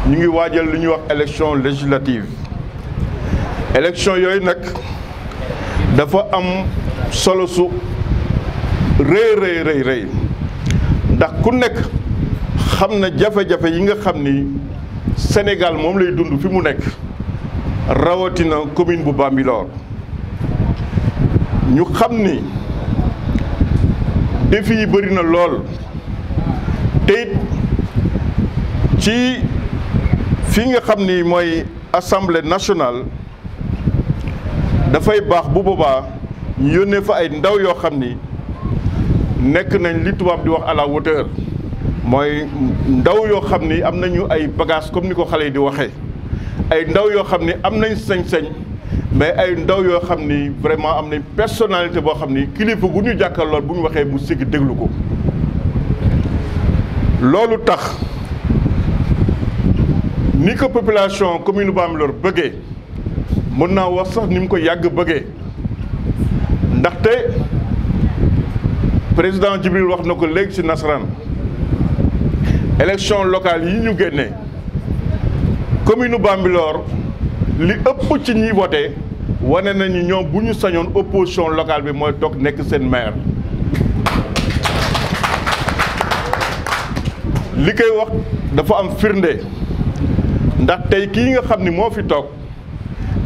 ñu ngi waajal lu ñuy wax élection législative élection yooyu nag dafa am solo su rëy ndax ku nekk xam na jafe-jafe yi nga xam ni Sénégal moom lay dund fi mu nekk rawatina commune bu Bambilor ñu xam ni défi yi bëri na lool te it ci fi nga xam ni mooy assemblée nationale dafay baax bu boobaa ñu yónnee fa ay ndaw yoo xam ni nekk nañ li tubaab di wax à la hauteur mooy ndaw yoo xam ni am nañu ay bagages comme ni ko xale yi di waxee ay ndaw yoo xam ni am nañ sañ-sañ mais ay ndaw yoo xam ni vraiment am nañ personnalité boo xam ni kilifa gu ñu jàkkaarlool bu ñu waxee mu siggi déglu ko loolu tax ni ko population commune Bambilor bëggee mën naa wax sax ni mu ko yàgg bëggee ndaxte président Djibril wax na ko léegi ci nasaraan élection locale yi ñu génnee commune Bambilor li ëpp ci ñi voté wane nañu ñoom bu ñu sañoon opposition locale bi mooy toog nekk seen maire li koy wax dafa am firnde ndax tey kii nga xam ni moo fi toog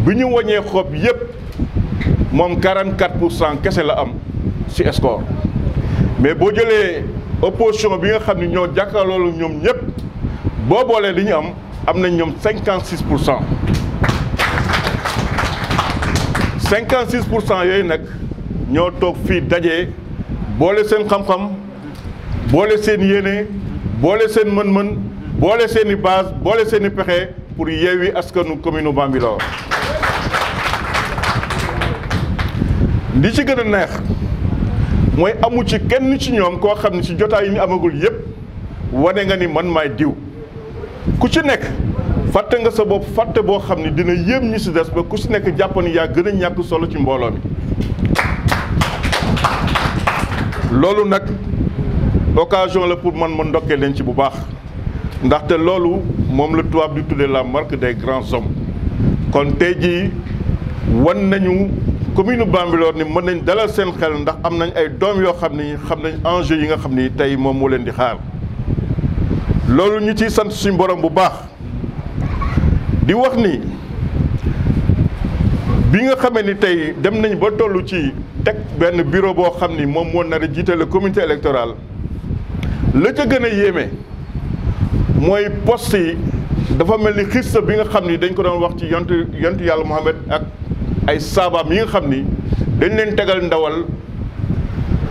bi ñu wàññee xob yépp moom 44% kese la am ci score mais boo jëlee opposition bi nga xam ni ñoo jàkkaarloo ñoom ñëpp boo boolee li ñu am nañ ñoom 56%. 56% yooyu nag ñoo toog fii daje boole seen xam-xam boole seen yéene boole seen mën-mën boole seen i base boole seen i pexe pour yeewi askanu commune Bambilor li ci gën a neex mooy amu ci kenn ci ñoom koo xam ne ci jotaay yi ñu amagul yépp wane nga ni man maay diw ku ci nekk fàtte nga sa bopp fàtte boo xam ni dina yéem ñi ci des ba ku ci nekk jàpp ni yaa gën a ñàkk solo ci mbooloo mi loolu nag occasion la pour man ma ndokkee leen ci bu baax ndaxte loolu moom la tubaab di tuddee la marque des grands hommes kon tey jii wan nañu commune Bambilor ni mën nañ dalal seen xel ndax am nañ ay doom yoo xam ni xam nañ enjeu yi nga xam ni tey moom moo leen di xaar loolu ñu ciy sant suñu borom bu baax di wax ni bi nga xamee ni tey dem nañ ba toll ci teg benn bureau boo xam ni moom moo nar a jiite le comité électoral la ca gën a yéeme mooy poste yi dafa mel ni xista bi nga xam ni dañ ko doon wax ci yontu yàlla Muhammad ak ay saabaam yi nga xam ni dañ leen tegal ndawal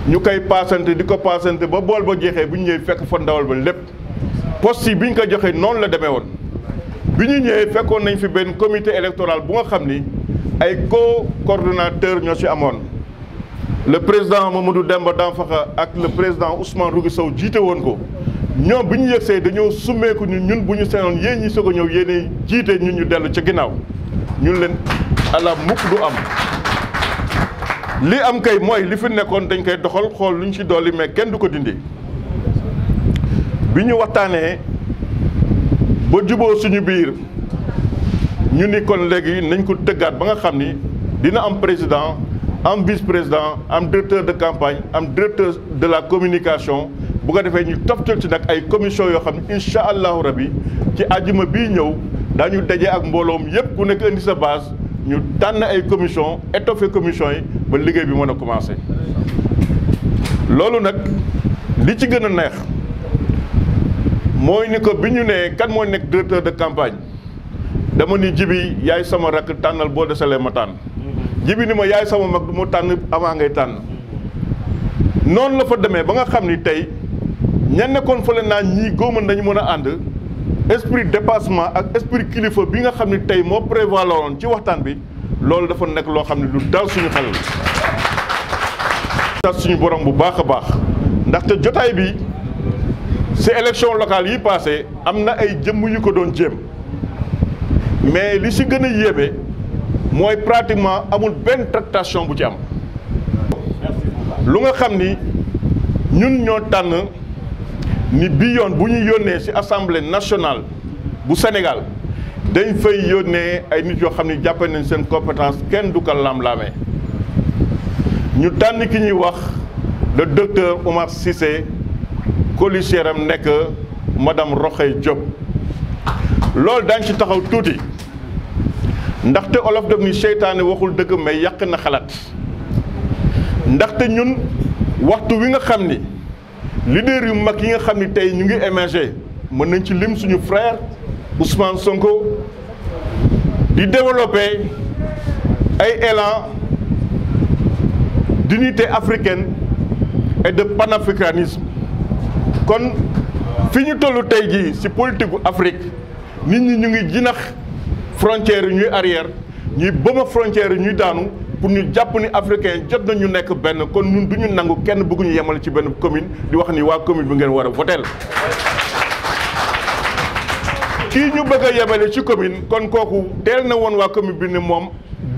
ñu koy paasante di ko paasante ba bool ba jeexee bu ñu ñëwee fekk fa ndawal ba lépp poste yi bi ñu ko joxee noonu la demee woon bi ñu ñëwee fekkoon nañ fi benn comité électoral bu nga xam ni ay co-coordonnateur ñoo ci amoon le président Mamadou Demba Danfakha ak le président Ousmane Rougui Sow jiite woon ko ñoom bi ñu yëgsee dañoo summeeku ñun bu ñu seenoon yéen ñi soog a ñëw yéen jiite ñun ñu dellu ca ginnaaw ñun leen ala mukk du am li am kay mooy li fi nekkoon dañ koy doxal xool lu ñu ci dolli mais kenn du ko dindi bi ñu waxtaanee ba juboo suñu biir ñu ni kon léegi nañ ko tëggaat ba nga xam ni dina am président am vice président am directeur de campagne am directeur de la communication bu ko defee ñu toftal ci nag ay commission yoo xam ne incha allahu rabi ci àjjuma bii ñëw daañu daje ak mbooloom yépp ku nekk indi sa base ñu tànn ay commission étoffé commission yi ba liggéey bi mën a commencé loolu nag li ci gën a neex mooy ni ko bi ñu nee kan moo nekk directeur de campagne dama ni Jibi yaay sama rakk tànnal boo desalee ma tànn Jibi ni ma yaay sama mag du ma tànn avant ngay tànn noonu la fa demee ba nga xam ni tey ña nekkoon fële naa ñii góoman dañu mën a ànd esprit dépassement ak esprit kilifa bi nga xam ni tey moo prévaloon ci waxtaan bi loolu dafa nekk loo xam ne lu dal suñu xel la suñu borom bu baax a baax ndaxte jotaay bi ci élection locale yi passé am na ay jëmm yu ko doon jéem mais li ci gën a yéeme mooy pratiquement amul benn tractation bu ci am lu nga xam ni ñun ñoo tànn ni bii yoon bu ñu yónnee ci assemblée nationale bu Sénégal dañ fay yónnee ay nit yoo xam ne jàppe nañ seen compétence kenn du ko lam-laamee ñu tànn ki ñuy wax le docteur Oumar Cissé colistière am nekk madame Rokhaya Diop loolu daañ ci taxaw tuuti ndaxte olof daf ni seytaane waxul dëgg mais yàq na xalaat ndaxte ñun waxtu wi nga xam ni leader yu mag yi nga xam ni tey ñu ngi émerger mën nañ ci lim suñu frère Ousmane Sonko di développer ay élan d'unité africaine et de panafricanisme kon fi ñu tollu tey jii ci politique gu Afrique nit ñi ñu ngi jinax frontières yi ñuy arrière ñuy bëma frontières yi ñuy daanu pour ñu jàpp ni africain jot nañu nekk benn kon ñun du ñu nangu kenn bëgguñu yemale ci benn commune di wax ni waa commune bi ngeen war a voter kii ñu bëgg a yemale ci commune kon kooku teel na woon waa commune bi ni moom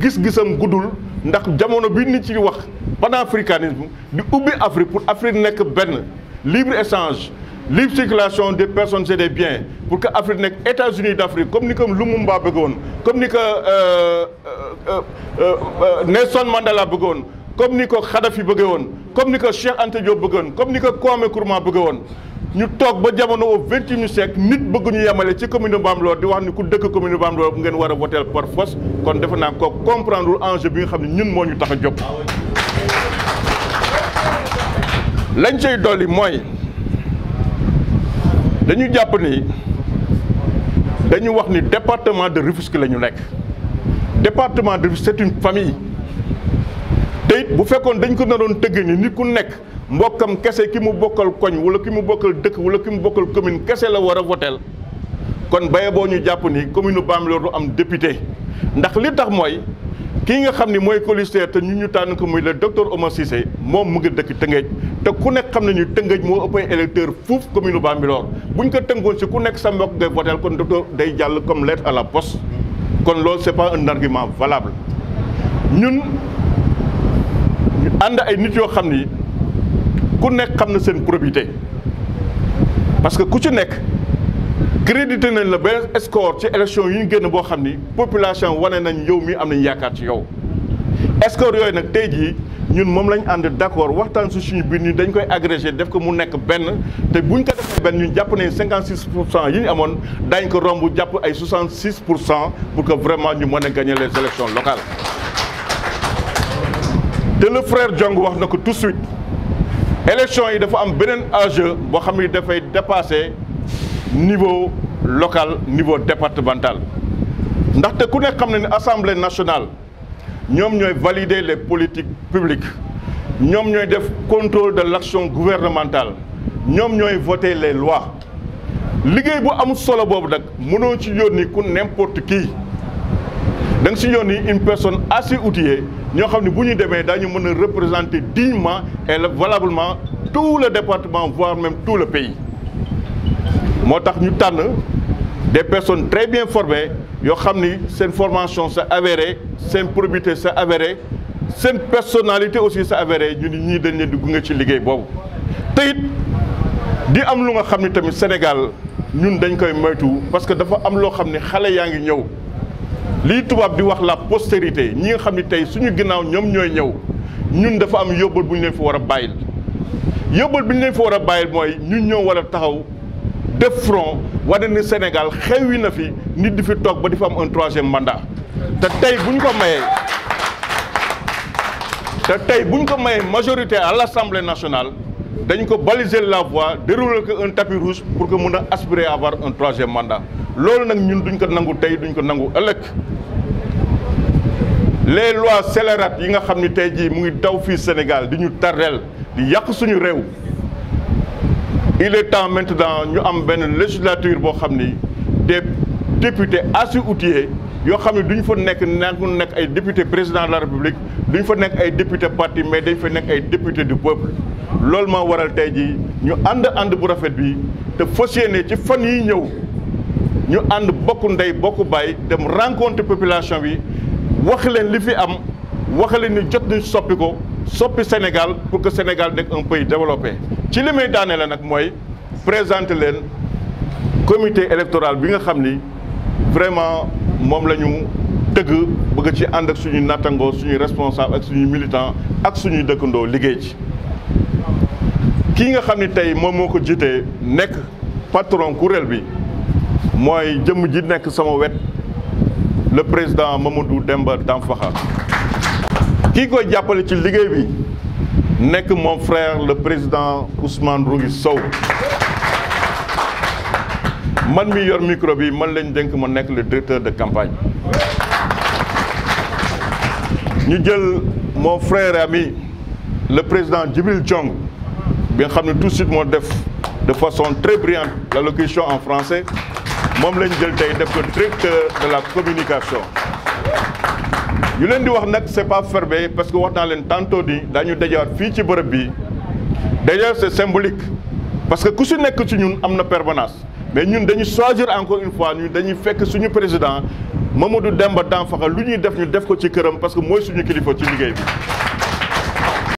gis-gisam guddul ndax jamono bi nit ci wax panafricanisme di ubbi Afrique pour Afrique nekk benn libre échange libre circulation des personnes et des biens pour que Afrique nekk États-Unis d'Afrique comme ni ko Lumumba bëggoon comme ni ko Nelson Mandela bëggoon comme ni ko Kadhafi bëgge woon comme ni ko Cheikh Anta Diop bëggoon comme ni ko Kwame Nkrumah bëgge woon ñu toog ba jamono au 21e siècle nit bëgg ñu yemale ci commune Bambilor di wax ni ku dëkk commune Bambilor bu ngeen war a voter par force kon defe naa ko comprendre enjeu bi nga xam ne ñun moo ñu tax a jóg lañ cay dolli mooy dañu jàpp ni dañu wax ni département de Rufisque la ñu nekk département de Rufisque c'est une famille te it bu fekkoon dañ ko naroon tëgg ni nit ku nekk mbokkam kese ki mu bokkal koñ wala ki mu bokkal dëkk wala ki mu bokkal commune kese la war a votel kon baye boo ñu jàpp ni commune Bambilor du am député ndax li tax mooy kii nga xam ni mooy colistière te ñu tànn ko muy le docteur Oumar Cissé moom mu ngi dëkk Tëngéej te ku nekk xam nañu Tëngéej moo ëpp ay électeur fuuf commune Bambilor buñ ko tëngoon si ku nekk sa mbokk ngay votel kon docteur day jàll comme lettre à la poste kon loolu c'est pas un argument valable ñun ñu ànd ay nit yoo xam ni ku nekk xam na seen probité parce que ku ci nekk crédité nañ la benn score ci élection yi ñu génn boo xam ni population wane nañ yow mi am nañ yaakaar ci yow score yooyu nag tey jii ñun moom lañ ànd d'accord waxtaan su suñu biir ni dañ koy agrégé def ko mu nekk benn te buñ ko defee benn ñun jàpp ne 56% yi ñu amoon daañ ko romb jàpp ay 66% pour que vraiment ñu mën a gagner les élections locales te le frère Diong wax na ko tout de suite élection yi dafa am beneen enjeu boo xam ni dafay dépasser niveau local niveau départemental ndaxte ku nekk xam na ne assemblée nationale ñoom ñooy valider les politiques publiques ñoom ñooy def contrôle de l'action gouvernementale ñoom ñooy voter les lois liggéey bu am solo boobu nag mënoo ci yónni ku n'importe qui da nga si yónni une personne assez outillée ñoo xam ne bu ñu demee daañu mën a représenter dignement et valablement tout le département voire même tout le pays moo tax ñu tànn des personnes très bien formées yoo xam ni seen formation c'est avéré seen probité c'est avéré seen personnalité aussi c'est avéré ñu ni ñii dañ leen di gunge ci liggéey boobu te it di am lu nga xam ni tamit Sénégal ñun dañ koy moytu parce que dafa am loo xam ni xale yaa ngi ñëw lii tubaab di wax la postérité ñi nga xam ni tey suñu ginnaaw ñoom ñooy ñëw ñun dafa am yóbbal bu ñu leen fa war a bàyyil yóbbal bi ñu leen fa war a bàyyil mooy ñun ñoo war a taxaw def front wane ni Sénégal xewwi na fi nit di fi toog ba di fa am un troisième mandat te tey bu ñu ko mayee majorité à l'Assemblée nationale dañ ko baliser la voie dérouler ko un tapis rouge pour que mun a aspirer à avoir un troisième mandat loolu nag ñun duñ ko nangu tey duñ ko nangu ëllëg les lois scélérates yi nga xam ni tey jii mu ngi daw fii Sénégal di ñu tardeel di yàq suñu réew il est temps maintenant ñu am benn législature boo xam ni des députés assez outillés yoo xam ne duñ fa nekk ay député président de la République duñ fa nekk ay député parti mais dañ fa nekk ay député du peuple loolu moo waral tey jii ñu ànd bu rafet bi te fas yéene ci fan yi ñëw ñu ànd bokk ndey bokk baay dem rencontre population bi wax leen li fi am wax leen ni jot nañ soppi ko soppi Sénégal pour que Sénégal nekk un pays développé ci li may daane la nag mooy présenter leen comité électoral bi nga xam ni vraiment moom la ñu tëgg bëgg ci ànd ak suñuy nattangoo suñuy responsable ak suñuy militant ak suñuy dëkkandoo liggéey ci kii nga xam ni tey moom moo ko jiitee nekk patron kuréel bi mooy jëmm ji nekk sama wet le président Mamadou Demba Dampakha kii koy jàppale ci liggéey bi nekk mon frère le président Ousmane Rougui Sow man mi yor micro bi man lañ dénk ma nekk le directeur de campagne ñu jël mon frère ami le président Djibril Diong bi nga xam ne tout de suite moo def de façon très brillante l'allocution en français moom lañ jël tey def ko directeur de la communication yu leen di wax nag c'est pas fermé parce que wax naa leen tantôt di dañu dajawaat fii ci bërëb bi d'ailleurs c'est symbolique parce que ku si nekk ci ñun am na permanence mais ñun dañuy choisir encore une fois ñu dañuy fekk suñu président Mamadou Demba Dampakha lu ñuy def ñu def ko ci këram parce que mooy suñu kilifa ci liggéey bi